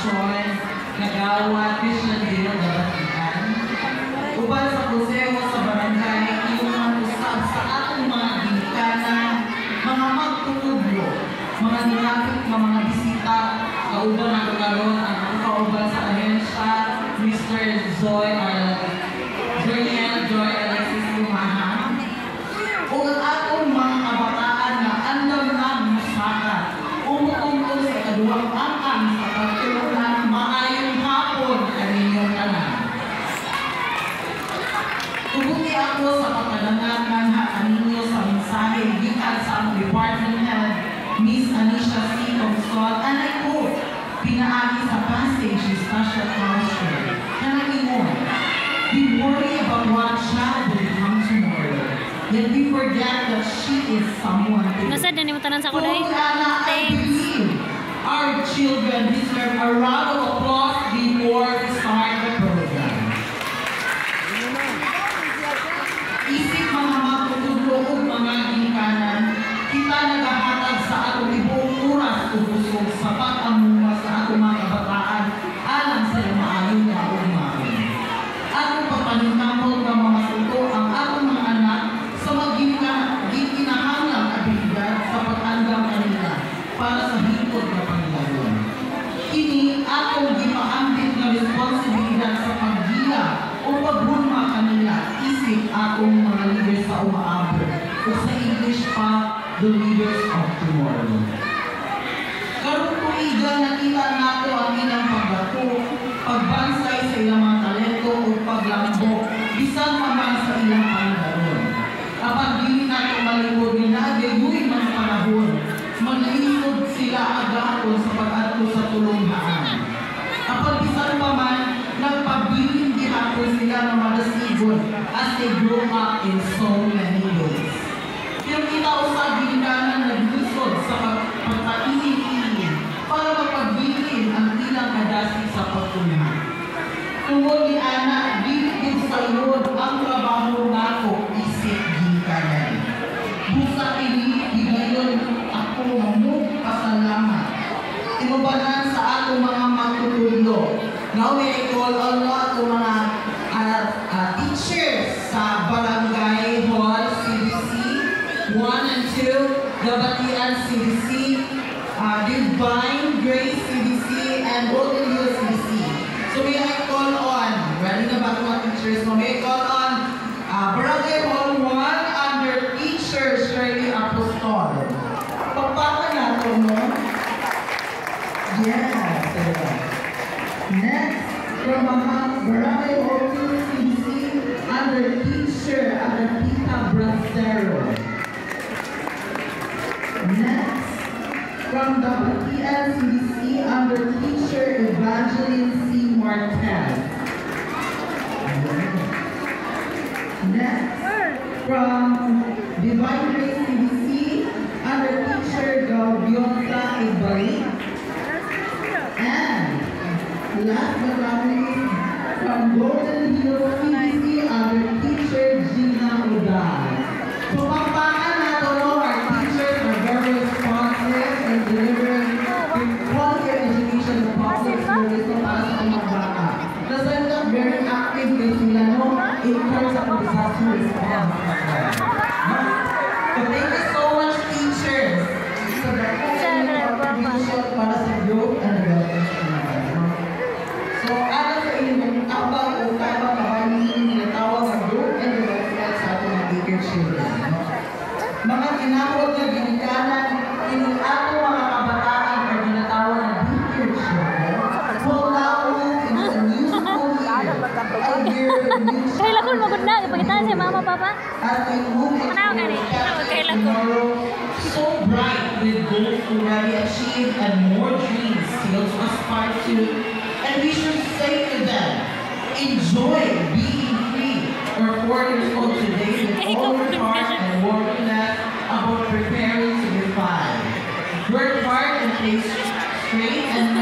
Action, Kagawa, Christian Dino, Gabatian. Uban sa Consejo sa Barangay, iuman usab sa atong mga ginikanan, mga magtutublo, mga nilapit na mga bisita, kauban ang karon ang kauban sa ahensya, Mr. Joy Alexis Lumahan. O ang atong mga kabataan na andam na musaka, umuungkol sa kaduwang angkan sa pagtulungan maayong hapon kaninyong tanan. Tubuti ako sa pagkalangan ng kaninyo sa mensahe gikan sa among Department Head, Miss Anisha C. Thompson, and I quote, pinaagi sa passage ni Special Counsel, na nag-ingon, we worry about what child will become tomorrow, yet we forget that she is someone to Nasa din mo tanan sa kuday. Thanks. Our children deserve a round of applause before we start the program. Isip mga magtutudlo o mga ginikanan, kita nagahatag sa atong ibuong oras o busog sa pag-amuma sa atong mga kabataan alang sa maayon na umayon. Atong pagpaninamol ng mga suko ang atong mga anak sa magginahanglang abilidad sa pag-andam kanila para sa hipod na panglayon. Kini atong gipaambit na responsibilidad sa paggila o paghulma kanila isip atong mga leaders sa umaabot o sa English pa, the leaders of tomorrow. Karong tuiga nakita nato ang ilang pagbato, pagbansay sa ilang mga talento o paglambok, bisan pa man sa ilang panglayon. Kapag dili nato malingkod nila, gayoy man panahon, maglingkod sila agapon sa pag-adto sa tulunghaan. Kapag bisan pa man, nagpabiling gihapon sila ng malasigon as they grow up in so many ways. Pero kita usab ginikanan naglusod sa pagpainit-init para mapagbilin ang ilang kadasi sa pagtulungan. Tungod ni Ana, bilin sa ilod ang trabaho nako isip ginikanan. Busa ini, higayon ako pasalamat. Inubanan sa ato mga magtutulog. Now may I call on ato mga teachers sa Barangay Hall CDC 1 and 2, Gabatian CDC, Divine Grace CDC, and Golden Hill CDC. So may I call on, ready na ba mga teachers? So may I call on Barangay Hall 1 under Teacher Shirley Apostol. Pagpapa nato mo? Yes. Next, from Barangay Hall 2 CDC under Teacher Agapita Bracero. Next, from the Gabatian CDC under Teacher Evangeline C. Martel. Next, from Divine Grace CDC under Teacher Gaubionta Ibalik. And last but not least, from Golden Hill CDC under Teacher Gina Udal. So, pampakan nato our teachers are very responsive and delivering quality education to public service so para sa mga bata. Kasi very active din sila in terms of disaster response. So, thank you so much, teachers. So, contribution para sa growth and development. So, alam sa inyong tabang o tabang kabanin tinatawag ang growth and development sa ating mga bigger children. Mga tinawag na ginikanan, ining ato mga kabataan ay tinatawag na bigger children will now move into a new school year, a year of new Kailan ko magod na, ipagitaan siya mama, papa? as we move into tomorrow, so bright with goals already achieved and more dreams still to aspire to. And we should say to them, enjoy being free. We're 4 years old today with all your heart and working left about preparing to be 5. Work hard and stay straight and